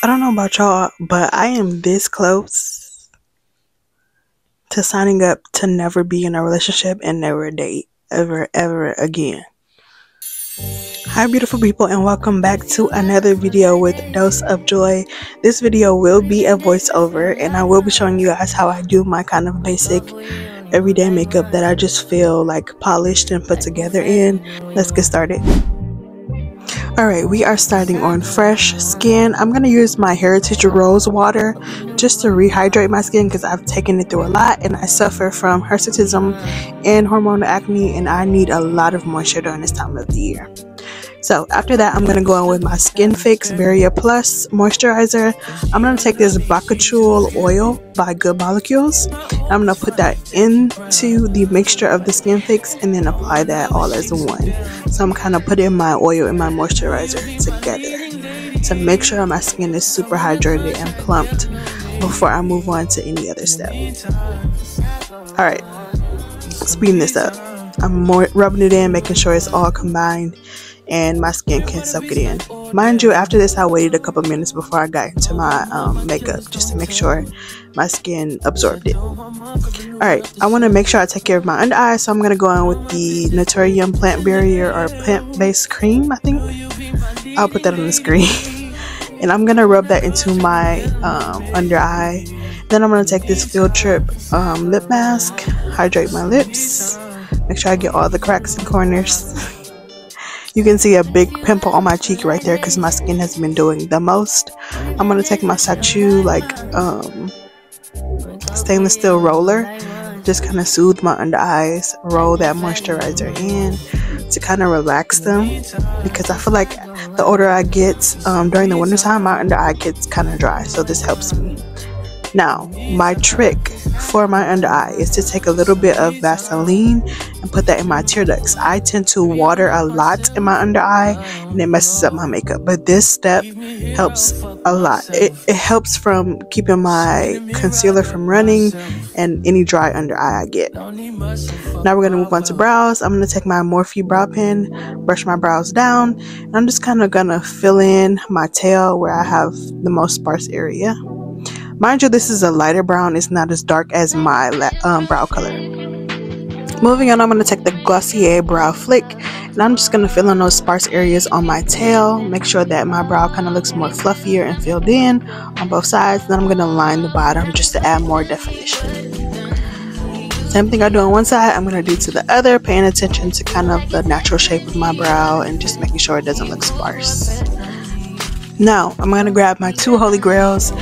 I don't know about y'all, but I am this close to signing up to never be in a relationship and never date ever again. Hi beautiful people, and welcome back to another video with Dose of Joy. This video will be a voiceover, and I will be showing you guys how I do my kind of basic everyday makeup that I just feel like polished and put together in. Let's get started. Alright, we are starting on fresh skin. I'm going to use my Heritage Rose water just to rehydrate my skin because I've taken it through a lot and I suffer from hirsutism and hormonal acne, and I need a lot of moisture during this time of the year. So after that, I'm going to go in with my Skin Fix Barrier Plus moisturizer. I'm going to take this Bacachul oil by Good Molecules. I'm going to put that into the mixture of the Skin Fix and then apply that all as one. So I'm kind of putting my oil and my moisturizer together to make sure my skin is super hydrated and plumped before I move on to any other step. Alright, speeding this up. I'm rubbing it in, making sure it's all combined and my skin can soak it in. Mind you, after this I waited a couple minutes before I got into my makeup just to make sure my skin absorbed it. Alright, I want to make sure I take care of my under eyes, so I'm going to go in with the Naturium Plant Barrier or Plant Based Cream, I think. I'll put that on the screen. And I'm going to rub that into my under eye. Then I'm going to take this Field Trip lip mask, hydrate my lips, make sure I get all the cracks and corners. You can see a big pimple on my cheek right there because my skin has been doing the most. I'm going to take my Sachu stainless steel roller, just kind of soothe my under eyes, roll that moisturizer in to kind of relax them, because I feel like the older I get during the winter time, my under eye gets kind of dry, so this helps me. Now, my trick for my under eye is to take a little bit of Vaseline and put that in my tear ducts. I tend to water a lot in my under eye and it messes up my makeup, but this step helps a lot. It helps from keeping my concealer from running and any dry under eye I get. Now we're going to move on to brows. I'm going to take my Morphe brow pen, brush my brows down, and I'm just kind of going to fill in my tail where I have the most sparse area. Mind you, this is a lighter brown. It's not as dark as my brow color. Moving on, I'm going to take the Glossier Brow Flick, and I'm just going to fill in those sparse areas on my tail. Make sure that my brow kind of looks more fluffier and filled in on both sides. Then I'm going to line the bottom just to add more definition. Same thing I do on one side, I'm going to do to the other, paying attention to kind of the natural shape of my brow and just making sure it doesn't look sparse. Now, I'm going to grab my two holy grails,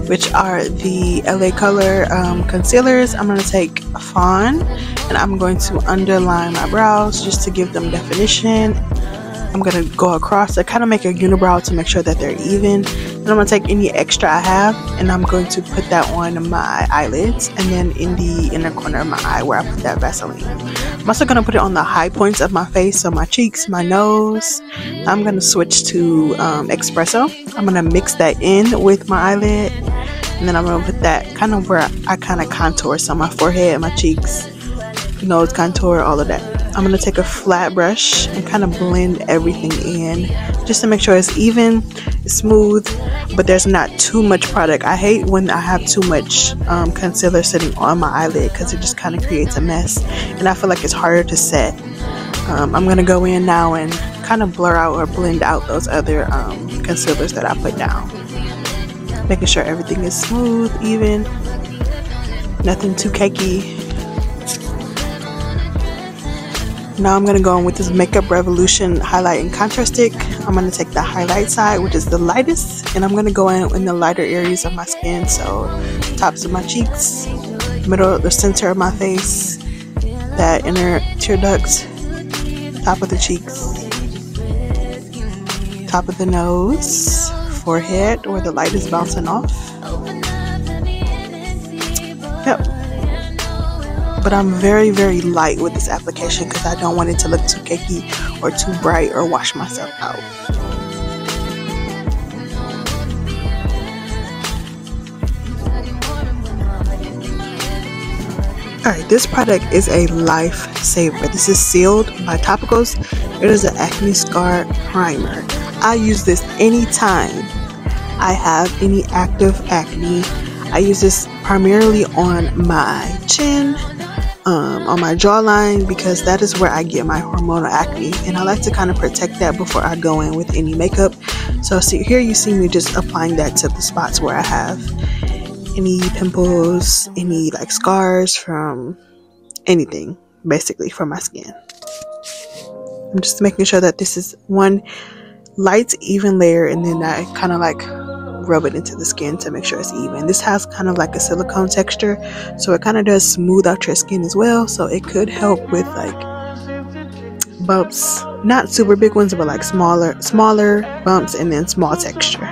which are the LA Color concealers. I'm going to take Fawn, and I'm going to underline my brows just to give them definition. I'm going to go across to kind of make a unibrow to make sure that they're even. And I'm going to take any extra I have, and I'm going to put that on my eyelids and then in the inner corner of my eye where I put that Vaseline. I'm also going to put it on the high points of my face, so my cheeks, my nose. I'm going to switch to Espresso. I'm going to mix that in with my eyelid, and then I'm going to put that kind of where I kind of contour, so my forehead, my cheeks, nose contour, all of that. I'm going to take a flat brush and kind of blend everything in just to make sure it's even, it's smooth, but there's not too much product. I hate when I have too much concealer sitting on my eyelid because it just kind of creates a mess, and I feel like it's harder to set. I'm going to go in now and kind of blur out or blend out those other concealers that I put down. Making sure everything is smooth, even, nothing too cakey. Now I'm going to go in with this Makeup Revolution Highlight and Contour Stick. I'm going to take the highlight side, which is the lightest, and I'm going to go in the lighter areas of my skin, so tops of my cheeks, middle, the center of my face, that inner tear duct, top of the cheeks, top of the nose, forehead where the light is bouncing off. Yep. But I'm very, very light with this application because I don't want it to look too cakey or too bright or wash myself out. Alright, this product is a lifesaver. This is Sealed by Topicals. It is an acne scar primer. I use this anytime I have any active acne. I use this primarily on my chin, on my jawline, because that is where I get my hormonal acne, and I like to kind of protect that before I go in with any makeup. So see, here you see me just applying that to the spots where I have any pimples, any like scars from anything, basically from my skin. I'm just making sure that this is one light even layer, and then I kind of like rub it into the skin to make sure it's even. This has kind of like a silicone texture, so it kind of does smooth out your skin as well, so it could help with like bumps, not super big ones, but like smaller bumps, and then small texture.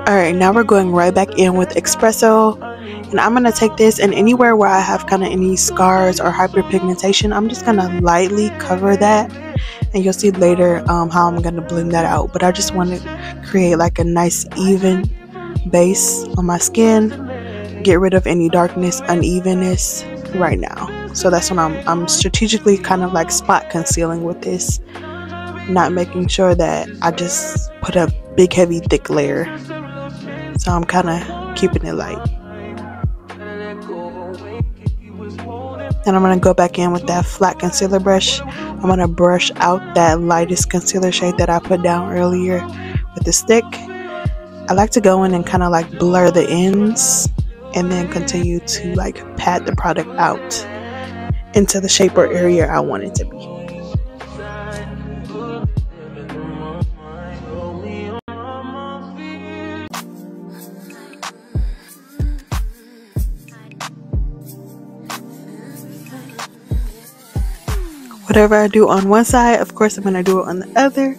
Alright, now we're going right back in with espresso, and I'm going to take this, and anywhere where I have kind of any scars or hyperpigmentation, I'm just going to lightly cover that, and you'll see later how I'm going to blend that out. But I just want to create like a nice even base on my skin, get rid of any darkness, unevenness right now. So that's when I'm strategically kind of like spot concealing with this, not making sure that I just put a big heavy thick layer. So I'm kind of keeping it light. And I'm going to go back in with that flat concealer brush. I'm going to brush out that lightest concealer shade that I put down earlier with the stick. I like to go in and kind of like blur the ends, and then continue to like pat the product out into the shape or area I want it to be. Whatever I do on one side, of course I'm going to do it on the other.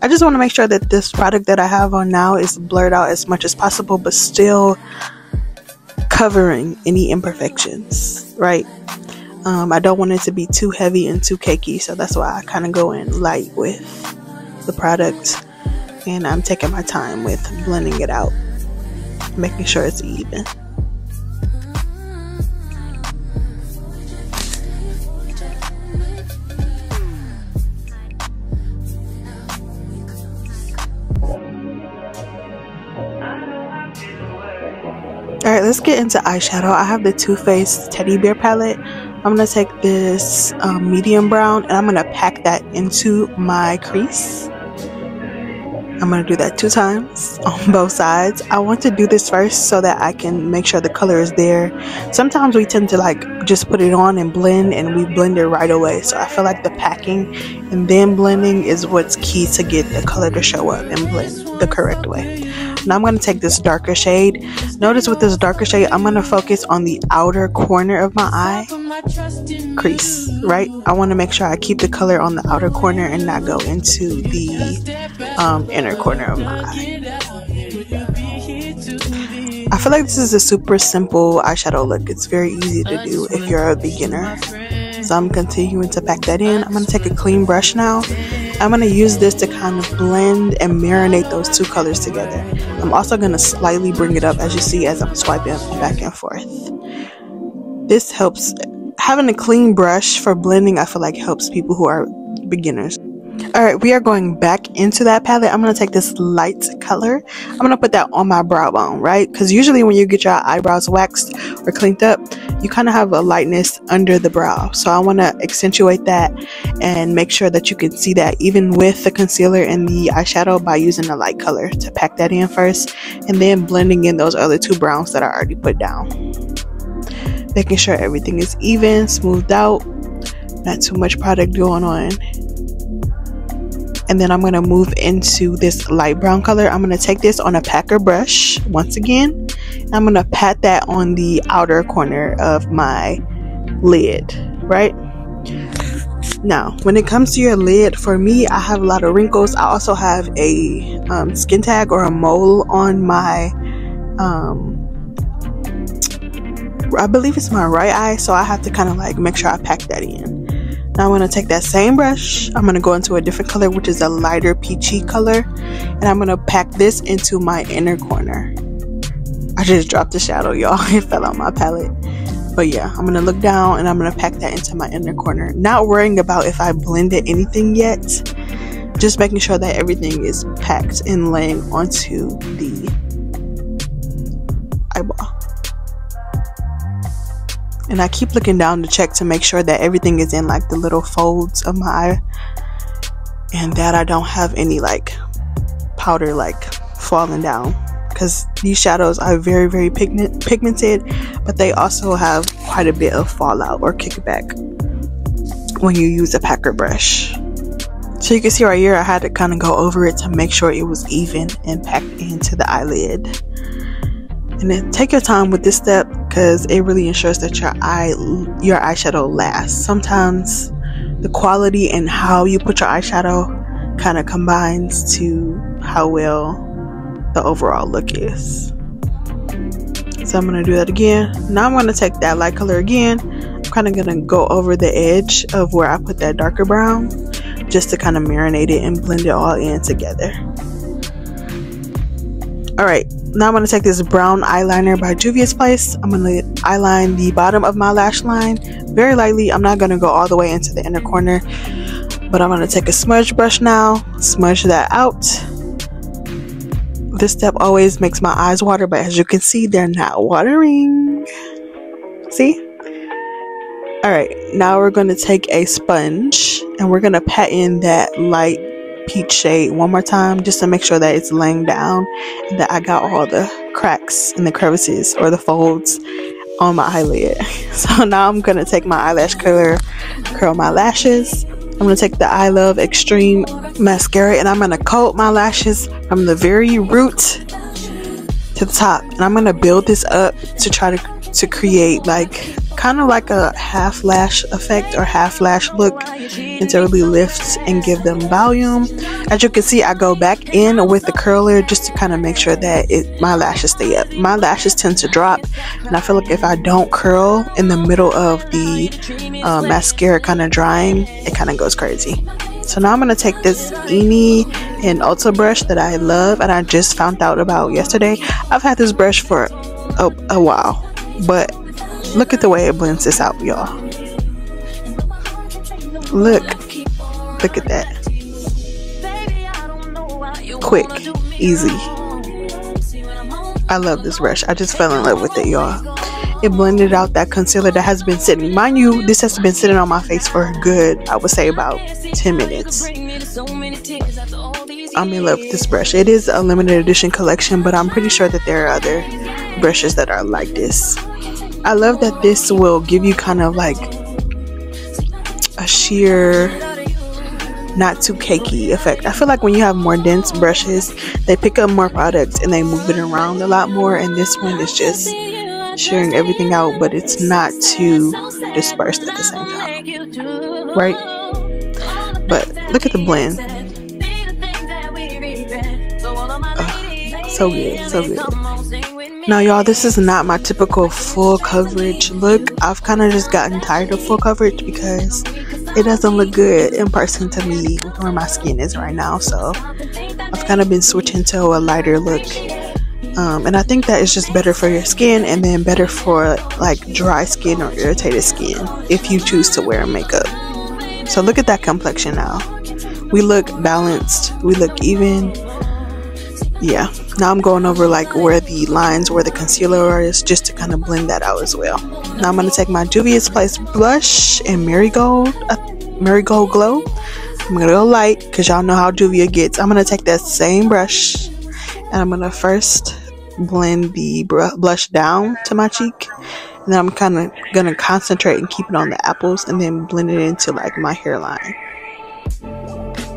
I just want to make sure that this product that I have on now is blurred out as much as possible, but still covering any imperfections, right? I don't want it to be too heavy and too cakey, so that's why I kind of go in light with the product, and I'm taking my time with blending it out, making sure it's even. Alright, let's get into eyeshadow. I have the Too Faced Teddy Bear palette. I'm going to take this medium brown, and I'm going to pack that into my crease. I'm going to do that 2 times on both sides. I want to do this first so that I can make sure the color is there. Sometimes we tend to like just put it on and blend, and we blend it right away. So I feel like the packing and then blending is what's key to get the color to show up and blend the correct way. Now I'm going to take this darker shade. Notice with this darker shade, I'm going to focus on the outer corner of my eye crease, right? I want to make sure I keep the color on the outer corner and not go into the inner corner of my eye. I feel like this is a super simple eyeshadow look. It's very easy to do if you're a beginner. So I'm continuing to pack that in. I'm going to take a clean brush now. I'm going to use this to kind of blend and marinate those 2 colors together. I'm also going to slightly bring it up, as you see, as I'm swiping back and forth. This helps. Having a clean brush for blending, I feel like helps people who are beginners. Alright, we are going back into that palette. I'm going to take this light color. I'm going to put that on my brow bone, right? Because usually when you get your eyebrows waxed or cleaned up, you kind of have a lightness under the brow. So I want to accentuate that and make sure that you can see that even with the concealer and the eyeshadow by using a light color to pack that in first, and then blending in those other 2 browns that I already put down. Making sure everything is even, smoothed out, not too much product going on. And then I'm going to move into this light brown color. I'm going to take this on a packer brush once again. I'm going to pat that on the outer corner of my lid, right? Now, when it comes to your lid, for me, I have a lot of wrinkles. I also have a skin tag or a mole on my, I believe it's my right eye. So I have to kind of like make sure I pack that in. Now I'm going to take that same brush. I'm going to go into a different color, which is a lighter peachy color. And I'm going to pack this into my inner corner. I just dropped the shadow, y'all. It fell on my palette. But yeah, I'm going to look down and I'm going to pack that into my inner corner. Not worrying about if I blended anything yet. just making sure that everything is packed and laying onto the eyeball. And I keep looking down to check to make sure that everything is in like the little folds of my eye, and that I don't have any like powder like falling down, because these shadows are very, very pigmented, but they also have quite a bit of fallout or kickback when you use a packer brush. So you can see right here, I had to kind of go over it to make sure it was even and packed into the eyelid. And then take your time with this step, because it really ensures that your eyeshadow lasts. Sometimes the quality and how you put your eyeshadow kind of combines to how well the overall look is. So I'm going to do that again. Now I'm going to take that light color again. I'm kind of going to go over the edge of where I put that darker brown, just to kind of marinate it and blend it all in together. Alright, now I'm going to take this brown eyeliner by Juvia's Place. I'm going to eyeline the bottom of my lash line very lightly. I'm not going to go all the way into the inner corner, but I'm going to take a smudge brush now, smudge that out. This step always makes my eyes water, but as you can see, they're not watering. See? Alright, now we're going to take a sponge and we're going to pat in that light peach shade one more time, just to make sure that it's laying down and that I got all the cracks and the crevices or the folds on my eyelid. So now I'm going to take my eyelash curler, curl my lashes. I'm going to take the I Love Extreme mascara and I'm going to coat my lashes from the very root to the top, and I'm going to build this up to try to create like kind of like a half lash effect or half lash look, and to really lift and give them volume. As you can see, I go back in with the curler just to kind of make sure that my lashes stay up. My lashes tend to drop, and I feel like if I don't curl in the middle of the mascara kind of drying, it kind of goes crazy. So now I'm going to take this Eni and Ulta brush that I love and I just found out about yesterday. I've had this brush for a while, but look at the way it blends this out, y'all. Look at that. Quick, easy. I love this brush. I just fell in love with it, y'all. It blended out that concealer that has been sitting. Mind you, this has been sitting on my face for a good, I would say, about 10 minutes. I'm in love with this brush. It is a limited edition collection, but I'm pretty sure that there are other brushes that are like this. I love that this will give you kind of like a sheer, not too cakey effect. I feel like when you have more dense brushes, they pick up more products and they move it around a lot more, and this one is just sharing everything out, but it's not too dispersed at the same time, right? But look at the blend. So good, so good. Now y'all, this is not my typical full coverage look. I've kind of just gotten tired of full coverage because it doesn't look good in person to me with where my skin is right now. So I've kind of been switching to a lighter look. And I think that is just better for your skin, and then better for like dry skin or irritated skin if you choose to wear makeup. So look at that complexion now. We look balanced, we look even. Yeah, now I'm going over like where the lines, where the concealer is, just to kind of blend that out as well. Now I'm going to take my Juvia's Place blush and Marigold Glow. I'm going to go light because y'all know how Juvia gets. I'm going to take that same brush and I'm going to first blend the blush down to my cheek, and then I'm kind of going to concentrate and keep it on the apples and then blend it into like my hairline.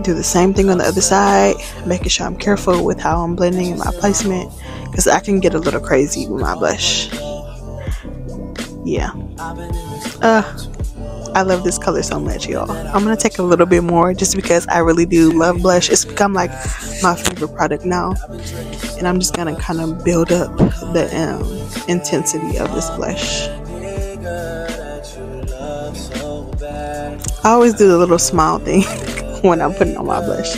Do the same thing on the other side, making sure I'm careful with how I'm blending and my placement, because I can get a little crazy with my blush. Yeah, I love this color so much, y'all. I'm gonna take a little bit more just because I really do love blush. It's become like my favorite product now, and I'm just gonna kind of build up the intensity of this blush. I always do the little smile thing when I'm putting on my blush.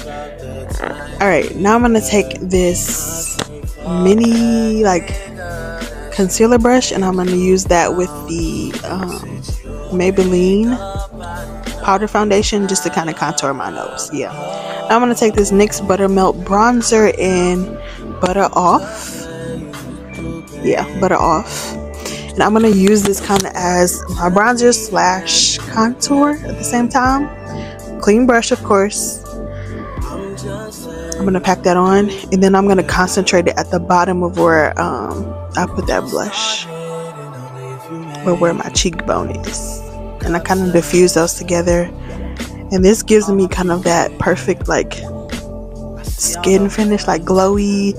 Alright, now I'm gonna take this mini like concealer brush, and I'm gonna use that with the Maybelline powder foundation just to kind of contour my nose. Yeah, now I'm going to take this NYX Buttermelt bronzer and butter off. Yeah, butter off. And I'm going to use this kind of as my bronzer slash contour at the same time. Clean brush, of course. I'm going to pack that on, and then I'm going to concentrate it at the bottom of where I put that blush, or where my cheekbone is. And I kind of diffuse those together, and this gives me kind of that perfect like skin finish, like glowy,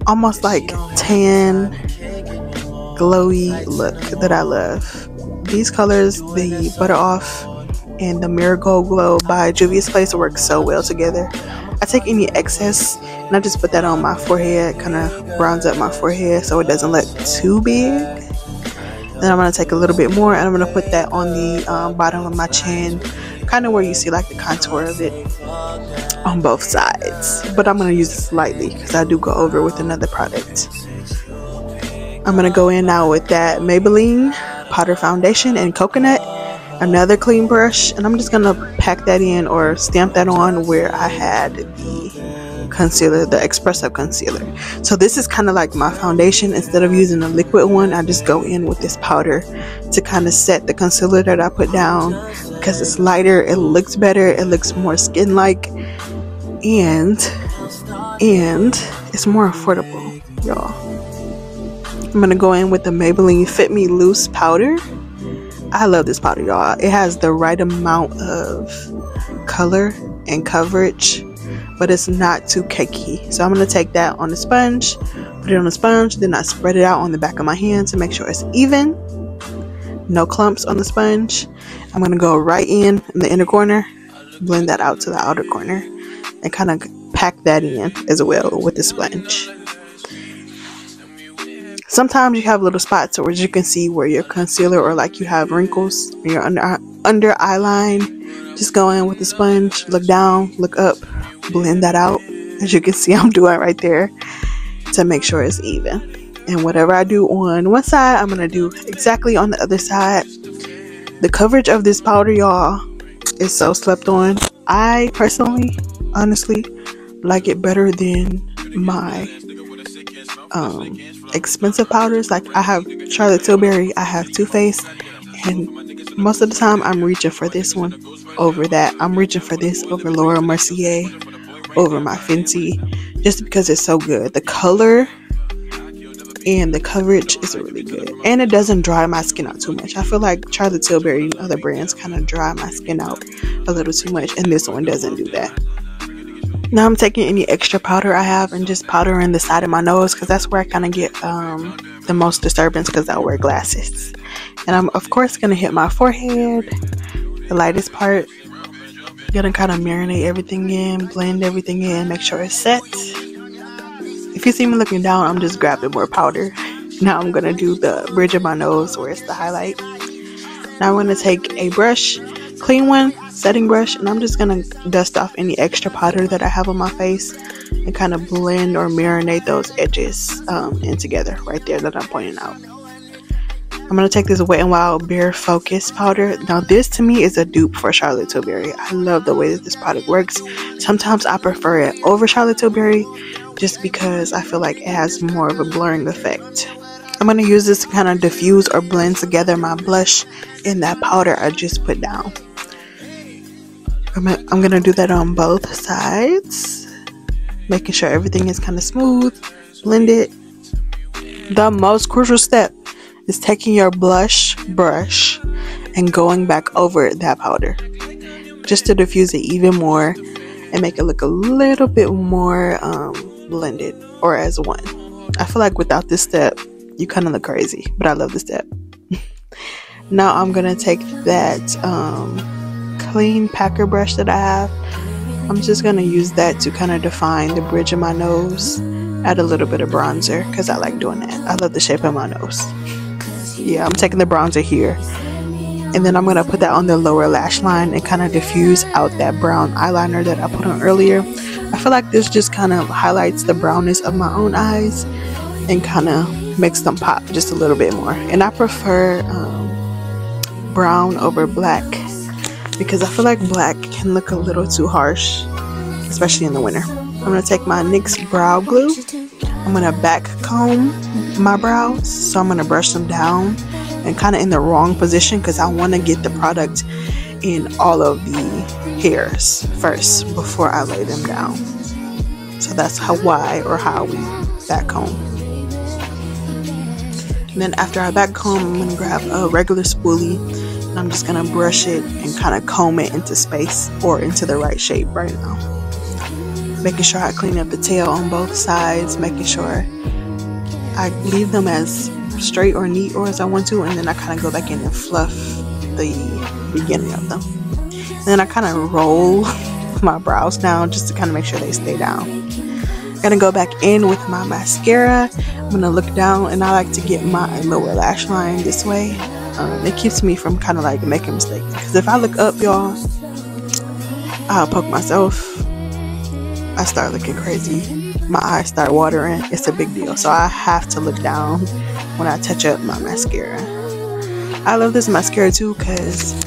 almost like tan glowy look that I love. These colors, the Butter Off and the Marigold Glow by Juvia's Place, work so well together. I take any excess and I just put that on my forehead, kind of bronze up my forehead so it doesn't look too big. Then I'm going to take a little bit more and I'm going to put that on the bottom of my chin, kind of where you see like the contour of it on both sides. But I'm going to use it slightly because I do go over with another product. I'm going to go in now with that Maybelline powder foundation and coconut, another clean brush, and I'm just going to pack that in or stamp that on where I had the concealer, the Espresso concealer. So this is kind of like my foundation. Instead of using a liquid one, I just go in with this powder to kind of set the concealer that I put down, because it's lighter, it looks better, it looks more skin-like, and it's more affordable, y'all. I'm gonna go in with the Maybelline Fit Me Loose powder. I love this powder, y'all. It has the right amount of color and coverage, but it's not too cakey. So I'm gonna take that on the sponge, put it on the sponge, then I spread it out on the back of my hand to make sure it's even, no clumps on the sponge. I'm gonna go right in the inner corner, blend that out to the outer corner, and kind of pack that in as well with the sponge. Sometimes you have little spots where you can see where your concealer, or like you have wrinkles in your under eye line. Just go in with the sponge, look down, look up, blend that out, as you can see I'm doing right there, to make sure it's even. And whatever I do on one side, I'm going to do exactly on the other side. The coverage of this powder, y'all, is so slept on. I personally, honestly, like it better than my expensive powders. Like I have Charlotte Tilbury, I have Too Faced, and most of the time I'm reaching for this one over that. I'm reaching for this over Laura Mercier, over my Fenty, just because it's so good. The color and the coverage is really good, and it doesn't dry my skin out too much. I feel like Charlotte Tilbury and other brands kind of dry my skin out a little too much, and this one doesn't do that. Now I'm taking any extra powder I have and just powdering the side of my nose, because that's where I kind of get the most disturbance, because I wear glasses. And I'm of course going to hit my forehead, the lightest part. Gonna kind of marinate everything in, blend everything in, make sure it's set. If you see me looking down, I'm just grabbing more powder. Now I'm going to do the bridge of my nose where it's the highlight. Now I'm going to take a brush, clean one, setting brush, and I'm just going to dust off any extra powder that I have on my face and kind of blend or marinate those edges in together right there that I'm pointing out. I'm going to take this Wet n Wild Bare Focus powder. Now this to me is a dupe for Charlotte Tilbury. I love the way that this product works. Sometimes I prefer it over Charlotte Tilbury just because I feel like it has more of a blurring effect. I'm going to use this to kind of diffuse or blend together my blush in that powder I just put down. I'm going to do that on both sides, making sure everything is kind of smooth, blended. The most crucial step is taking your blush brush and going back over that powder just to diffuse it even more and make it look a little bit more blended or as one. I feel like without this step you kind of look crazy, but I love this step. Now I'm gonna take that clean packer brush that I have. I'm just gonna use that to kind of define the bridge of my nose, add a little bit of bronzer because I like doing that. I love the shape of my nose. Yeah, I'm taking the bronzer here, and then I'm going to put that on the lower lash line and kind of diffuse out that brown eyeliner that I put on earlier. I feel like this just kind of highlights the brownness of my own eyes and kind of makes them pop just a little bit more. And I prefer brown over black because I feel like black can look a little too harsh, especially in the winter. I'm going to take my NYX brow glue. I'm going to back comb my brows, so I'm going to brush them down and kind of in the wrong position because I want to get the product in all of the hairs first before I lay them down. So that's how we back comb. And then after I back comb, I'm going to grab a regular spoolie and I'm just going to brush it and kind of comb it into space or into the right shape right now. Making sure I clean up the tail on both sides, making sure I leave them as straight or neat or as I want to, and then I kind of go back in and fluff the beginning of them. And then I kind of roll my brows down just to kind of make sure they stay down. I'm gonna go back in with my mascara. I'm gonna look down, and I like to get my lower lash line this way. It keeps me from kind of like making mistakes, because if I look up, y'all, I'll poke myself. I start looking crazy, my eyes start watering. It's a big deal, so I have to look down when I touch up my mascara. I love this mascara too because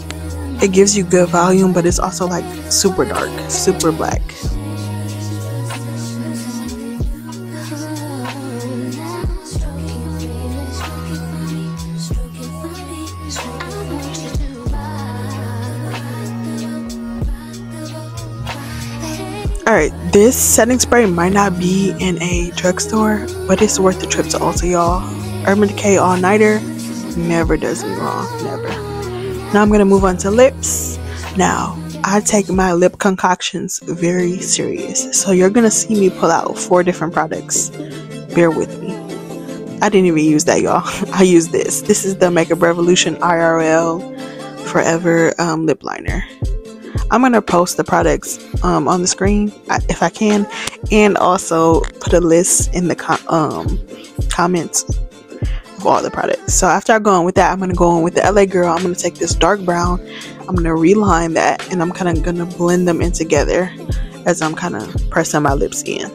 it gives you good volume, but it's also like super dark, super black. Alright, this setting spray might not be in a drugstore, but it's worth the trip to Ulta, y'all. Urban Decay All Nighter never does me wrong, never. Now I'm going to move on to lips. Now, I take my lip concoctions very serious, so you're going to see me pull out 4 different products. Bear with me. I didn't even use that, y'all. I used this. This is the Makeup Revolution IRL Forever lip liner. I'm going to post the products on the screen if I can, and also put a list in the comments of all the products. So after I go on with that, I'm going to go on with the LA Girl. I'm going to take this dark brown, I'm going to reline that, and I'm kind of going to blend them in together as I'm kind of pressing my lips in.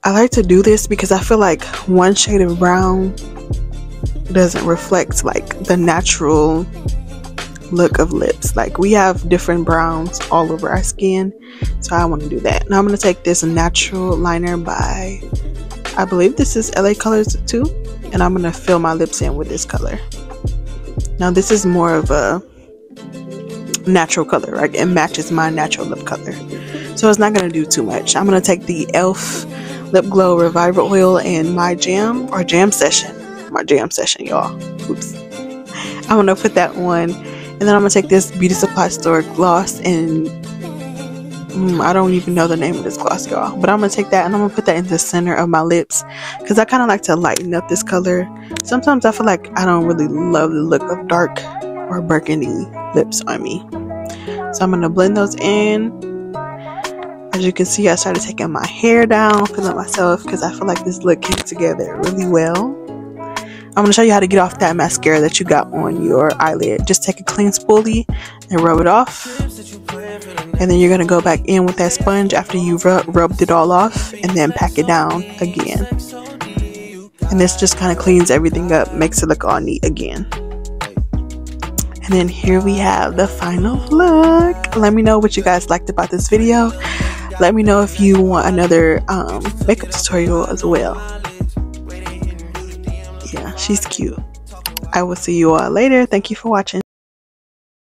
I like to do this because I feel like one shade of brown doesn't reflect like the natural look of lips. Like, we have different browns all over our skin, so I want to do that. Now I'm going to take this natural liner by, I believe this is LA Colors too, and I'm going to fill my lips in with this color. Now this is more of a natural color, right? It matches my natural lip color, so it's not going to do too much. I'm going to take the e.l.f. Lip Glow Reviver Oil and my Jam Session, y'all. Oops. I'm going to put that on. And then I'm going to take this Beauty Supply Store gloss, and I don't even know the name of this gloss, y'all. But I'm going to take that and I'm going to put that in the center of my lips because I kind of like to lighten up this color. Sometimes I feel like I don't really love the look of dark or burgundy lips on me. So I'm going to blend those in. As you can see, I started taking my hair down, feeling myself, because I feel like this look came together really well. I'm going to show you how to get off that mascara that you got on your eyelid. Just take a clean spoolie and rub it off. And then you're going to go back in with that sponge after you've rubbed it all off, and then pack it down again. And this just kind of cleans everything up, makes it look all neat again. And then here we have the final look. Let me know what you guys liked about this video. Let me know if you want another makeup tutorial as well. Yeah, she's cute. I will see you all later. Thank you for watching.